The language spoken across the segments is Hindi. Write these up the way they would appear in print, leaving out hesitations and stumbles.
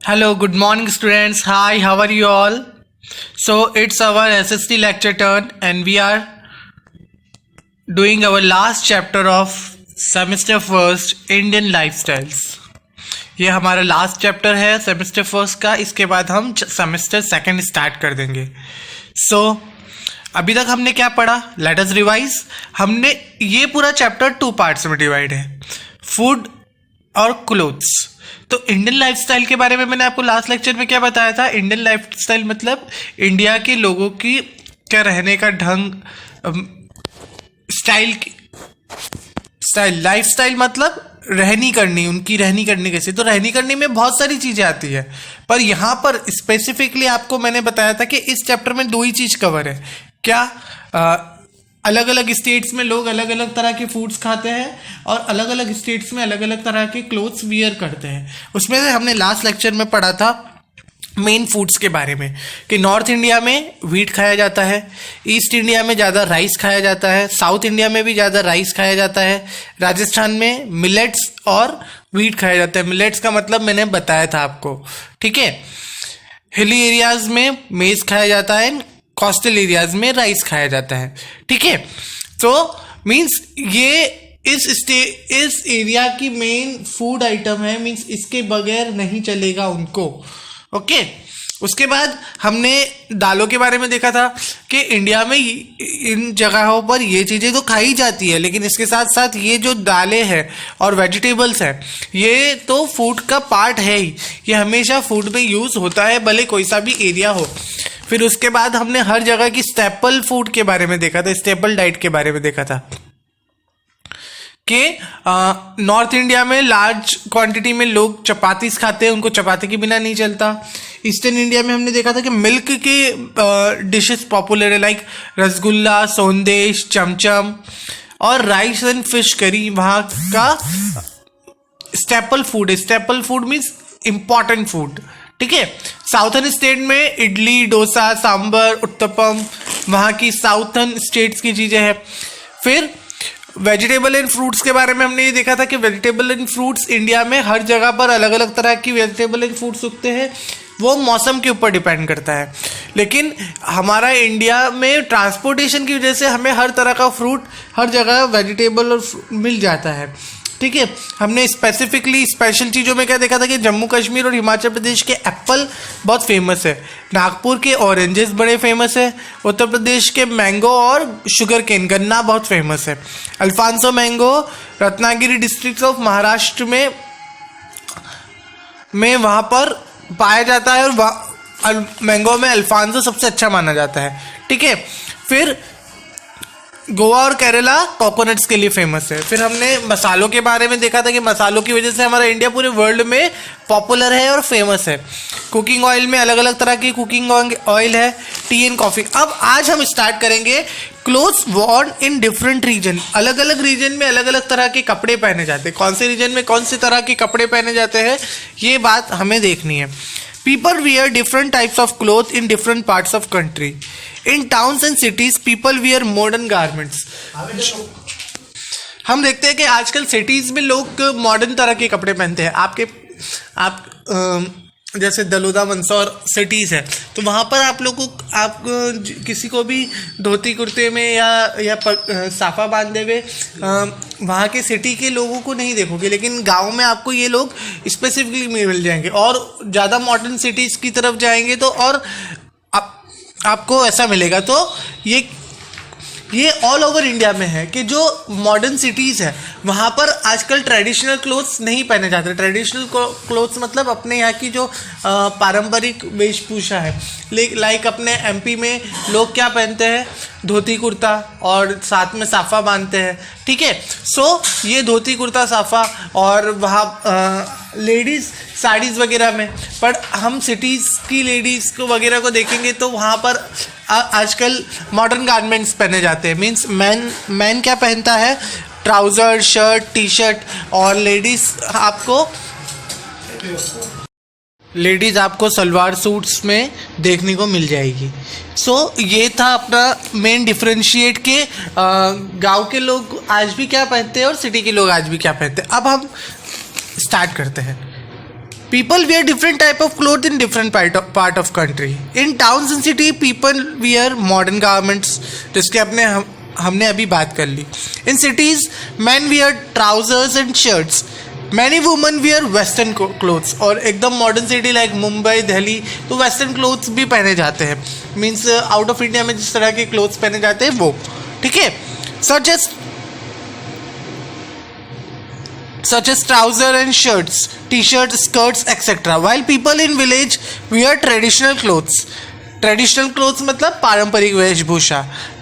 Hello, good morning, students. Hi, how are you all? So, it's our SST lecture turn, and we are doing our last chapter of semester first Indian lifestyles. ये हमारा लास्ट चैप्टर है सेमेस्टर फर्स्ट का. इसके बाद हम सेमेस्टर सेकंड स्टार्ट कर देंगे. अभी तक हमने क्या पढ़ा? Let us revise. हमने ये पूरा चैप्टर 2 पार्ट्स में डिवाइड है, फूड और क्लोथ्स. तो इंडियन लाइफस्टाइल के बारे में मैंने आपको लास्ट लेक्चर में क्या बताया था? इंडियन लाइफस्टाइल मतलब इंडिया के लोगों की क्या रहने का ढंग, स्टाइल लाइफस्टाइल मतलब रहनी करनी, उनकी रहनी करनी कैसे. तो रहनी करनी में बहुत सारी चीज़ें आती है, पर यहाँ पर स्पेसिफिकली आपको मैंने बताया था कि इस चैप्टर में 2 ही चीज़ कवर है. क्या? अलग अलग स्टेट्स में लोग अलग अलग तरह के फूड्स खाते हैं और अलग अलग स्टेट्स में अलग अलग तरह के क्लोथ्स वियर करते हैं. उसमें से हमने लास्ट लेक्चर में पढ़ा था मेन फूड्स के बारे में कि नॉर्थ इंडिया में व्हीट खाया जाता है, ईस्ट इंडिया में ज़्यादा राइस खाया जाता है, साउथ इंडिया में भी ज़्यादा राइस खाया जाता है, राजस्थान में मिलेट्स और व्हीट खाया जाता है. मिलेट्स का मतलब मैंने बताया था आपको, ठीक है. हिली एरियाज में मेज खाया जाता है, कोस्टल एरियाज में राइस खाया जाता है, ठीक है. तो मीन्स ये इस एरिया की मेन फूड आइटम है, मीन्स इसके बगैर नहीं चलेगा उनको. ओके. उसके बाद हमने दालों के बारे में देखा था कि इंडिया में इन जगहों पर ये चीज़ें तो खाई जाती है, लेकिन इसके साथ साथ ये जो दालें हैं और वेजिटेबल्स हैं ये तो फूड का पार्ट है ही. ये हमेशा फूड में यूज़ होता है, भले कोई सा भी एरिया हो. फिर उसके बाद हमने हर जगह की स्टेपल फूड के बारे में देखा था, स्टेपल डाइट के बारे में देखा था कि नॉर्थ इंडिया में लार्ज क्वांटिटी में लोग चपातीस खाते हैं, उनको चपाती के बिना नहीं चलता. ईस्टर्न इंडिया में हमने देखा था कि मिल्क के डिशेस पॉपुलर है, लाइक रसगुल्ला, सोंदेश, चमचम और राइस एंड फिश करी वहाँ का स्टेपल फूड है. Staple food means important food, ठीक है. साउथर्न स्टेट में इडली, डोसा, सांबर, उत्तपम वहाँ की साउथर्न स्टेट्स की चीज़ें हैं. फिर वेजिटेबल एंड फ्रूट्स के बारे में हमने ये देखा था कि वेजिटेबल एंड फ्रूट्स इंडिया में हर जगह पर अलग अलग तरह की वेजिटेबल एंड फ्रूट्स उगते हैं, वो मौसम के ऊपर डिपेंड करता है. लेकिन हमारा इंडिया में ट्रांसपोर्टेशन की वजह से हमें हर तरह का फ्रूट हर जगह वेजिटेबल और मिल जाता है, ठीक है. हमने स्पेसिफिकली स्पेशल चीज़ों में क्या देखा था कि जम्मू कश्मीर और हिमाचल प्रदेश के एप्पल बहुत फेमस है, नागपुर के ऑरेंजेस बड़े फेमस है, उत्तर प्रदेश के मैंगो और शुगर केन गन्ना बहुत फेमस है. Alphonso mango Ratnagiri district of Maharashtra में वहाँ पर पाया जाता है और मैंगो में अल्फांसो सबसे अच्छा माना जाता है, ठीक है. फिर गोवा और केरला कोकोनट्स के लिए फेमस है. फिर हमने मसालों के बारे में देखा था कि मसालों की वजह से हमारा इंडिया पूरे वर्ल्ड में पॉपुलर है और फेमस है. कुकिंग ऑयल में अलग अलग तरह की कुकिंग ऑयल है, टी एंड कॉफ़ी. अब आज हम स्टार्ट करेंगे clothes worn in different region. अलग अलग रीजन में अलग अलग तरह के कपड़े पहने जाते हैं. कौन से रीजन में कौन से तरह के कपड़े पहने जाते हैं ये बात हमें देखनी है. People wear different types of clothes in different parts of country. In towns and cities, people wear modern garments. हम देखते हैं कि आजकल सिटीज़ में लोग मॉडर्न तरह के कपड़े पहनते हैं. आप जैसे दलोदा मंदसौर सिटीज़ है तो वहाँ पर आप किसी को भी धोती कुर्ते में या साफा बांधे हुए वहाँ के सिटी के लोगों को नहीं देखोगे, लेकिन गांव में आपको ये लोग स्पेसिफिकली मिल जाएंगे. और ज़्यादा मॉडर्न सिटीज़ की तरफ जाएंगे तो और आपको ऐसा मिलेगा. तो ये ऑल ओवर इंडिया में है कि जो मॉडर्न सिटीज़ है वहाँ पर आजकल ट्रेडिशनल क्लोथ्स नहीं पहने जाते. ट्रेडिशनल क्लोथ्स मतलब अपने यहाँ की जो पारंपरिक वेशभूषा है, लाइक अपने एमपी में लोग क्या पहनते हैं? धोती कुर्ता और साथ में साफ़ा बांधते हैं, ठीक है. सो ये धोती कुर्ता साफ़ा और वहाँ लेडीज़ साड़ीज़ वगैरह में. पर हम सिटीज़ की लेडीज़ को वगैरह को देखेंगे तो वहाँ पर आजकल मॉडर्न गारमेंट्स पहने जाते हैं. मीन्स मैन क्या पहनता है? Trouser, shirt, T shirt. और लेडीज़ आपको सलवार सूट्स में देखने को मिल जाएगी. सो ये था अपना मेन डिफरेंशिएट के गांव के लोग आज भी क्या पहनते हैं और सिटी के लोग आज भी क्या पहनते हैं. अब हम स्टार्ट करते हैं. People wear different type of clothes in different part of country. In towns and city, people wear modern garments, जिसके हमने अभी बात कर ली. In cities, men wear trousers and shirts. Many women wear western clothes. और एकदम modern city like Mumbai, Delhi, तो वेस्टर्न क्लोथ्स भी पहने जाते हैं. मीन्स आउट ऑफ इंडिया में जिस तरह के क्लोथ्स पहने जाते हैं वो. ठीक है. such as trouser and shirts, t-shirts, skirts, etc. While people in village wear traditional clothes. Traditional clothes मतलब पारंपरिक वेशभूषा.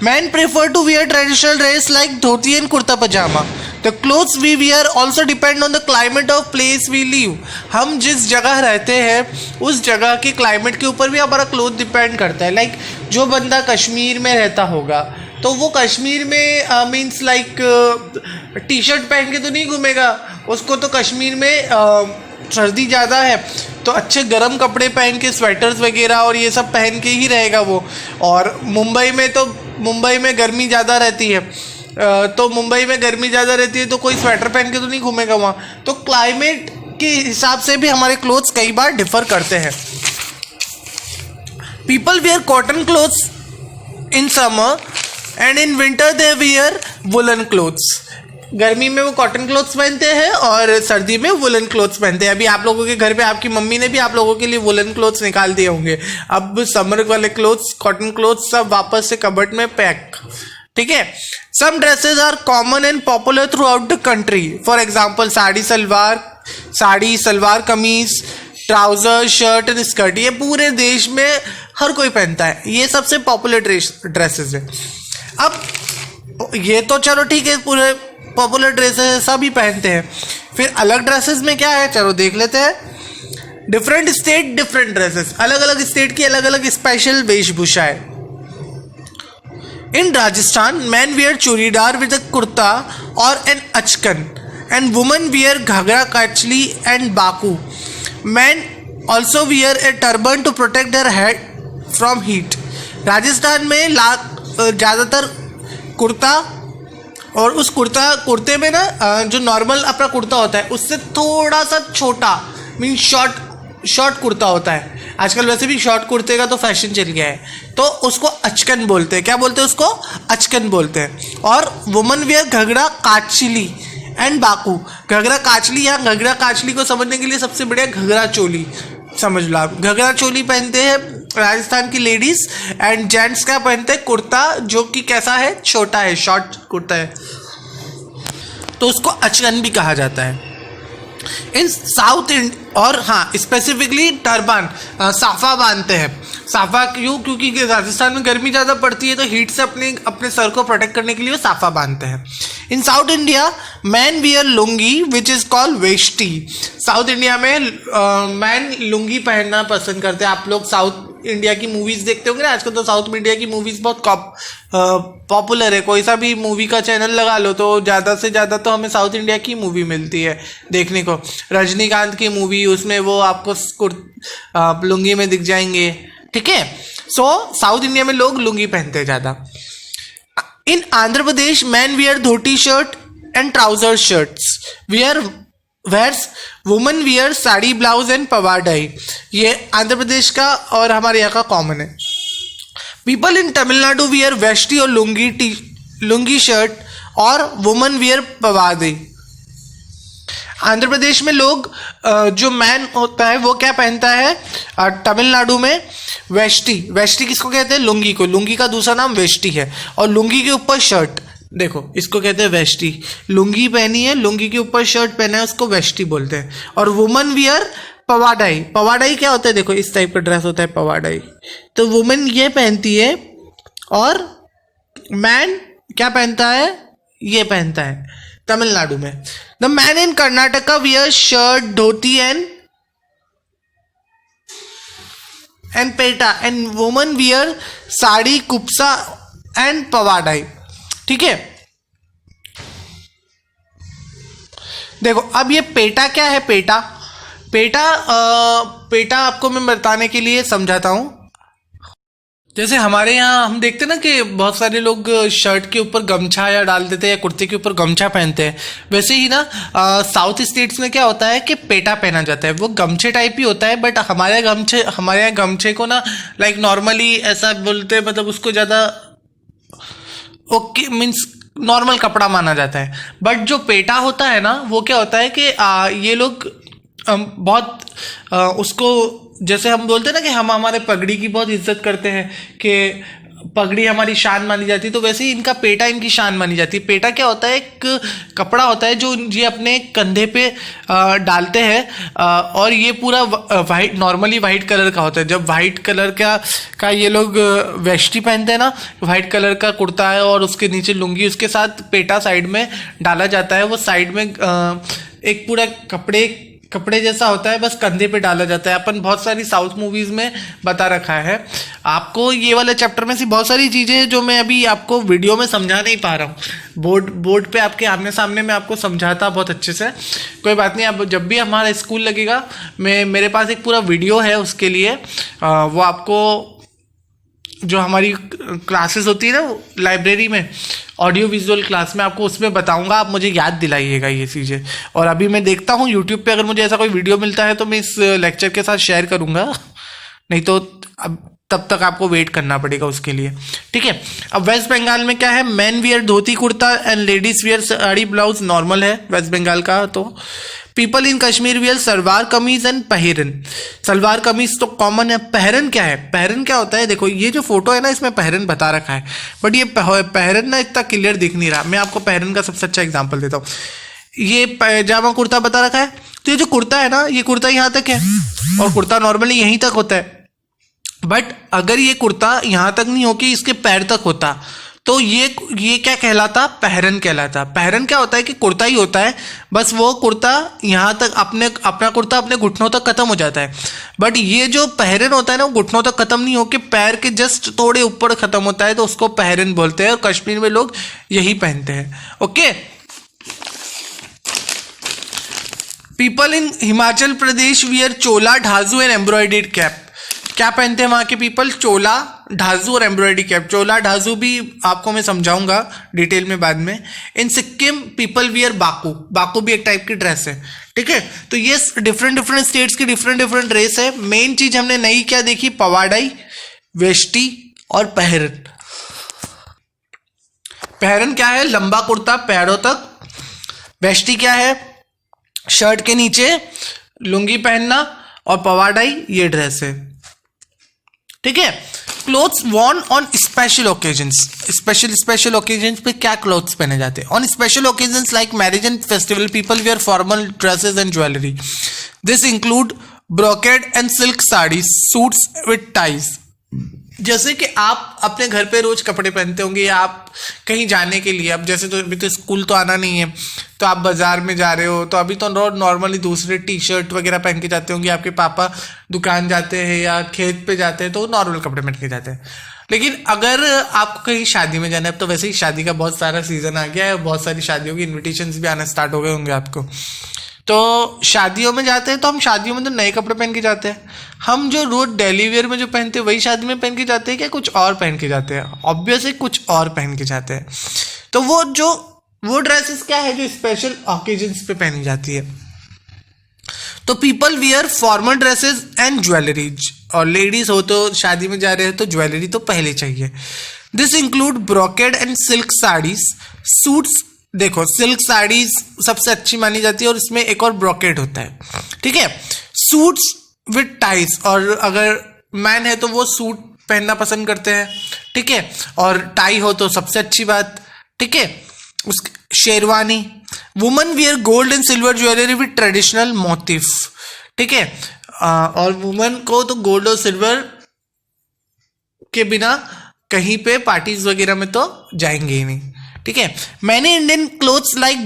Men prefer to wear traditional dress like dhoti and kurta pyjama. The clothes we wear also depend on the climate of place we live. हम जिस जगह रहते हैं उस जगह के क्लाइमेट के ऊपर भी हमारा क्लोथ डिपेंड करता है. लाइक जो बंदा कश्मीर में रहता होगा तो वो कश्मीर में मीन्स लाइक टी शर्ट पहन के तो नहीं घूमेगा. उसको तो कश्मीर में सर्दी ज़्यादा है तो अच्छे गर्म कपड़े पहन के, स्वेटर्स वगैरह और ये सब पहन के ही रहेगा वो. और मुंबई में गर्मी ज़्यादा रहती है तो कोई स्वेटर पहन के तो नहीं घूमेगा वहाँ. तो क्लाइमेट के हिसाब से भी हमारे क्लोथ्स कई बार डिफर करते हैं. People wear cotton clothes in summer and in winter they wear woollen clothes. गर्मी में वो कॉटन क्लोथ्स पहनते हैं और सर्दी में वुलन क्लोथ्स पहनते हैं. अभी आप लोगों के घर पे आपकी मम्मी ने भी आप लोगों के लिए वुलन क्लोथ्स निकाल दिए होंगे. अब समर वाले क्लोथ्स, कॉटन क्लोथ्स सब वापस से कबर्ड में पैक. ठीक है. Some dresses are common and popular throughout the country. For example sari, salwar kameez, trouser, shirt and skirt. ये पूरे देश में हर कोई पहनता है. ये सबसे पॉपुलर ड्रेसेस है. अब ये तो चलो ठीक है, पूरे पॉपुलर ड्रेसेस सभी पहनते हैं. फिर अलग ड्रेसेस में क्या है, चलो देख लेते हैं. Different state different dresses. अलग अलग स्टेट की अलग अलग स्पेशल वेशभूषा है. In Rajasthan man wear churidar with a kurta और an achkan and woman wear ghagra kachli and baku. Man also wear a turban to protect their head from heat. Rajasthan में ज़्यादातर कुर्ता, और उस कुर्ते में ना जो नॉर्मल अपना कुर्ता होता है उससे थोड़ा सा छोटा मीन शॉर्ट कुर्ता होता है. आजकल वैसे भी शॉर्ट कुर्ते का तो फैशन चल गया है, तो उसको अचकन बोलते हैं. क्या बोलते हैं उसको? अचकन बोलते हैं. और वुमन वियर घगरा काचली एंड बाकू. घगरा काचली या घगरा काचली को समझने के लिए सबसे बढ़िया घगरा चोली समझ लो आप. घगरा चोली पहनते हैं राजस्थान की लेडीज एंड जेंट्स क्या पहनते हैं? कुर्ता, जो कि कैसा है? छोटा है, शॉर्ट कुर्ता है, तो उसको अचकन भी कहा जाता है. इन साउथ और हाँ स्पेसिफिकली टर्बान, साफा बांधते हैं. साफा क्यों? क्योंकि राजस्थान में गर्मी ज़्यादा पड़ती है तो हीट से अपने सर को प्रोटेक्ट करने के लिए वो साफा बांधते हैं. In south India man wear lungi which is called veshti. South India में मैन लुंगी पहनना पसंद करते हैं. आप लोग साउथ इंडिया की मूवीज़ देखते होंगे ना आजकल. तो साउथ इंडिया की मूवीज़ बहुत पॉपुलर है. कोई सा भी मूवी का चैनल लगा लो तो ज़्यादा से ज़्यादा तो हमें साउथ इंडिया की मूवी मिलती है देखने को. रजनीकांत की मूवी, उसमें वो आपको लुंगी में दिख जाएंगे. ठीक है. सो साउथ इंडिया में लोग लुंगी पहनते हैं ज़्यादा. In Andhra Pradesh man wear dhoti shirt and trouser shirts wears woman wear sari blouse and pavadai. ये आंध्र प्रदेश का और हमारे यहाँ का कॉमन है. People in Tamil Nadu wear veshti और लुंगी शर्ट और वुमन वियर पवादी. आंध्र प्रदेश में लोग जो मैन होता है वो क्या पहनता है? तमिलनाडु में वेष्टी किसको कहते हैं? लुंगी को. लुंगी का दूसरा नाम वेष्टी है. और लुंगी के ऊपर शर्ट, देखो इसको कहते हैं वेष्टी. लुंगी पहनी है, लुंगी के ऊपर शर्ट पहना है, उसको वेष्टी बोलते हैं. और वुमन वियर पवाडाई. पवाडाई क्या होता है? देखो इस टाइप का ड्रेस होता है पवाडाई. तो वुमन ये पहनती है और मैन क्या पहनता है? ये पहनता है तमिलनाडु में. The man in Karnataka wear shirt dhoti and peta and woman wear sari kupsa and pavadai. ठीक है. देखो अब ये पेटा क्या है? पेटा आपको मैं बताने के लिए समझाता हूं. जैसे हमारे यहाँ हम देखते हैं ना कि बहुत सारे लोग शर्ट के ऊपर गमछा या डाल देते हैं या कुर्ते के ऊपर गमछा पहनते हैं, वैसे ही ना साउथ स्टेट्स में क्या होता है कि पेटा पहना जाता है। वो गमछे टाइप ही होता है, बट हमारे यहाँ गमछे को ना लाइक नॉर्मली ऐसा बोलते हैं, मतलब उसको ज़्यादा ओके मीन्स नॉर्मल कपड़ा माना जाता है। बट जो पेटा होता है ना वो क्या होता है कि ये लोग बहुत उसको, जैसे हम बोलते हैं ना कि हम हमारे पगड़ी की बहुत इज्जत करते हैं कि पगड़ी हमारी शान मानी जाती है, तो वैसे ही इनका पेटा इनकी शान मानी जाती है। पेटा क्या होता है, एक कपड़ा होता है जो ये अपने कंधे पे डालते हैं और ये पूरा वाइट, नॉर्मली वाइट कलर का होता है। जब वाइट कलर का ये लोग वेष्टी पहनते हैं ना, वाइट कलर का कुर्ता है और उसके नीचे लुंगी, उसके साथ पेटा साइड में डाला जाता है। वो साइड में एक पूरा कपड़े जैसा होता है, बस कंधे पे डाला जाता है। अपन बहुत सारी साउथ मूवीज में बता रखा है। आपको ये वाले चैप्टर में से बहुत सारी चीजें हैं जो मैं अभी आपको वीडियो में समझा नहीं पा रहा हूँ। बोर्ड पे आपके आमने सामने मैं आपको समझाता बहुत अच्छे से, कोई बात नहीं। अब जब भी हमारा स्कूल लगेगा, मेरे पास एक पूरा वीडियो है उसके लिए। वो आपको जो हमारी क्लासेस होती है ना लाइब्रेरी में, ऑडियो विजुअल क्लास में, आपको उसमें बताऊंगा। आप मुझे याद दिलाइएगा ये चीज़ें। और अभी मैं देखता हूँ यूट्यूब पे अगर मुझे ऐसा कोई वीडियो मिलता है तो मैं इस लेक्चर के साथ शेयर करूंगा, नहीं तो अब तब तक आपको वेट करना पड़ेगा उसके लिए, ठीक है। अब वेस्ट बंगाल में क्या है, man wear dhoti kurta and ladies wear sari blouse normal है वेस्ट बंगाल का। तो people in Kashmir wear salwar kameez and पहरन। Salwar kameez तो कॉमन है। पहरन क्या है, पहरन क्या होता है, देखो ये जो फोटो है ना इसमें पहरन बता रखा है, बट ये पहरन ना इतना क्लियर दिख नहीं रहा। मैं आपको पहरन का सबसे अच्छा एग्जांपल देता हूँ। ये पैजामा कुर्ता बता रखा है, तो ये जो कुर्ता है ना, ये कुर्ता यहाँ तक है और कुर्ता नॉर्मली यहीं तक होता है। बट अगर ये कुर्ता यहाँ तक नहीं होके इसके पैर तक होता तो ये क्या कहलाता, पहरन कहलाता। पहरन क्या होता है कि कुर्ता ही होता है, बस वो कुर्ता यहाँ तक अपना कुर्ता अपने घुटनों तक खत्म हो जाता है। बट ये जो पहरन होता है ना, वो घुटनों तक खत्म नहीं होके पैर के जस्ट थोड़े ऊपर खत्म होता है, तो उसको पहरन बोलते हैं और कश्मीर में लोग यही पहनते हैं। Okay. People in Himachal Pradesh wear chola dhaju and embroidered cap. क्या पहनते हैं वहां के पीपल, चोला ढाजू और एम्ब्रॉयडरी कैप। चोला ढाजू भी आपको मैं समझाऊंगा डिटेल में बाद में। In Sikkim people wear baku. बाकू भी एक टाइप की ड्रेस है, ठीक है। तो ये डिफरेंट स्टेट्स की डिफरेंट ड्रेस है। मेन चीज हमने नई क्या देखी, पवाडाई, वेष्टी और पहरन। पहरन क्या है, लंबा कुर्ता पैरों तक। वेष्टी क्या है, शर्ट के नीचे लुंगी पहनना। और पवाडाई ये ड्रेस है, ठीक है। Clothes worn on special occasions. Special occasions पे क्या क्लोथ्स पहने जाते हैं, on special occasions like marriage and festival people wear formal dresses and jewellery. This include brocade and silk saris, suits with ties. जैसे कि आप अपने घर पे रोज कपड़े पहनते होंगे या आप कहीं जाने के लिए, अब जैसे तो अभी तो स्कूल तो आना नहीं है, तो आप बाजार में जा रहे हो तो अभी तो नॉर्मली दूसरे टी शर्ट वगैरह पहन के जाते होंगे। आपके पापा दुकान जाते हैं या खेत पे जाते हैं तो नॉर्मल कपड़े पहन के जाते हैं। लेकिन अगर आपको कहीं शादी में जाना है, तो वैसे ही शादी का बहुत सारा सीजन आ गया है, बहुत सारी शादियों की इन्विटेशंस भी आना स्टार्ट हो गए होंगे आपको। तो शादियों में जाते हैं तो हम शादियों में तो नए कपड़े पहन के जाते हैं। हम जो रोज डेली वेयर में जो पहनते हैं वही शादी में पहन के जाते हैं क्या कुछ और पहन के जाते हैं? ऑब्वियसली कुछ और पहन के जाते हैं। तो वो ड्रेसेस क्या है जो स्पेशल ओकेजन्स पे पहनी जाती है। तो people wear formal dresses and jewelleries. और लेडीज हो तो शादी में जा रहे हैं तो ज्वेलरी तो पहले चाहिए। This include brocade and silk saris, suits. देखो सिल्क साड़ीज सबसे अच्छी मानी जाती है और इसमें एक और ब्रोकेड होता है, ठीक है। सूट्स विद टाइज, और अगर मैन है तो वो सूट पहनना पसंद करते हैं, ठीक है। और टाई हो तो सबसे अच्छी बात, ठीक है। Sherwani. Woman wear gold and silver jewellery with traditional motive, ठीक है। और वुमन को तो गोल्ड और सिल्वर के बिना कहीं पे पार्टीज वगैरह में तो जाएंगे ही नहीं, ठीक है। Many Indian clothes like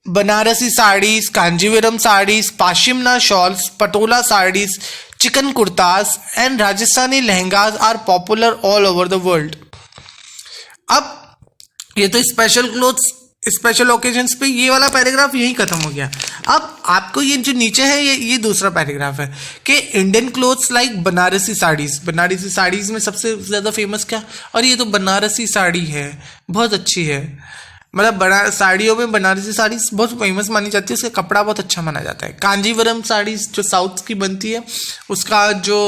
Banarasi saris, Kanjeevaram saris, pashmina shawls, Patola saris, chikan kurtas and Rajasthani lehengas are popular all over the world. अब ये तो स्पेशल क्लोथ्स स्पेशल ओकेजन्स पे, ये वाला पैराग्राफ यही खत्म हो गया। अब आपको ये जो नीचे है ये दूसरा पैराग्राफ है कि Indian clothes like Banarasi saris में सबसे ज़्यादा फेमस क्या, और ये तो बनारसी साड़ी है, बहुत अच्छी है, मतलब साड़ियों में बनारसी साड़ीज बहुत फेमस मानी जाती है, उसका कपड़ा बहुत अच्छा माना जाता है। कांजीवरम साड़ीज जो साउथ की बनती है उसका जो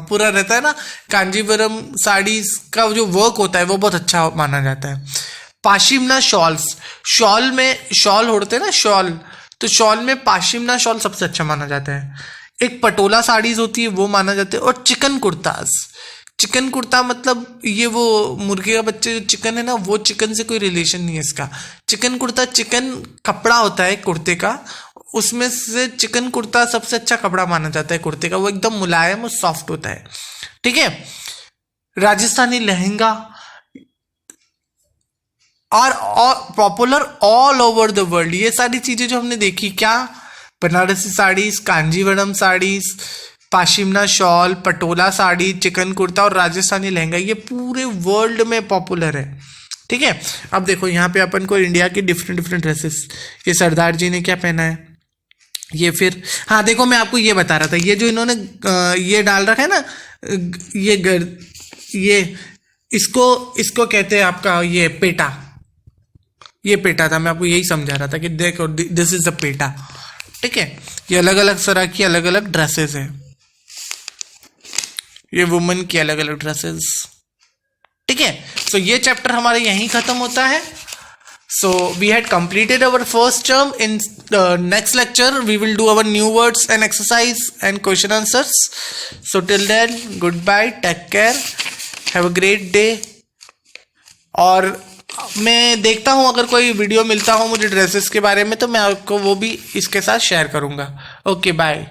पूरा रहता है ना, कांजीवरम साड़ीज का जो वर्क होता है वो बहुत अच्छा माना जाता है। पाशिमना शॉल्स, शॉल होते हैं ना शॉल, तो शॉल में पाशिमना शॉल सबसे अच्छा माना जाता है। एक पटोला साड़ीज होती है वो माना जाता है। और चिकन कुर्ता मतलब ये वो मुर्गे का बच्चे जो चिकन है ना, वो चिकन से कोई रिलेशन नहीं है इसका। चिकन कुर्ता, चिकन कपड़ा होता है कुर्ते का, उसमें से चिकन कुर्ता सबसे अच्छा कपड़ा माना जाता है कुर्ते का, वो एकदम मुलायम और सॉफ्ट होता है। ठीक है। राजस्थानी लहंगा और popular all over the world. ये सारी चीजें जो हमने देखी, क्या, बनारसी साड़ीज, कांजीवरम साड़ीज, पाशिमना शॉल, पटोला साड़ी, चिकन कुर्ता और राजस्थानी लहंगा, ये पूरे वर्ल्ड में पॉपुलर है। ठीक है। अब देखो यहाँ पे अपन को इंडिया की डिफरेंट ड्रेसेस, ये सरदार जी ने क्या पहना है, ये फिर हाँ देखो मैं आपको ये बता रहा था, ये जो इन्होंने ये डाल रखा है ना, ये इसको कहते हैं आपका ये पेटा, ये पेटा था, मैं आपको यही समझा रहा था कि देखो दिस इज द पेटा। ठीक है। ये अलग अलग तरह की अलग अलग ड्रेसेस है, ये वुमेन की अलग अलग ड्रेसेस। ठीक है। सो ये चैप्टर हमारे यहीं खत्म होता है। So we had completed our first term. In next lecture we will do our new words and exercise and question answers. So till then goodbye, take care, have a great day. और मैं देखता हूँ अगर कोई वीडियो मिलता हो मुझे ड्रेसेस के बारे में तो मैं आपको वो भी इसके साथ शेयर करूँगा। Okay bye.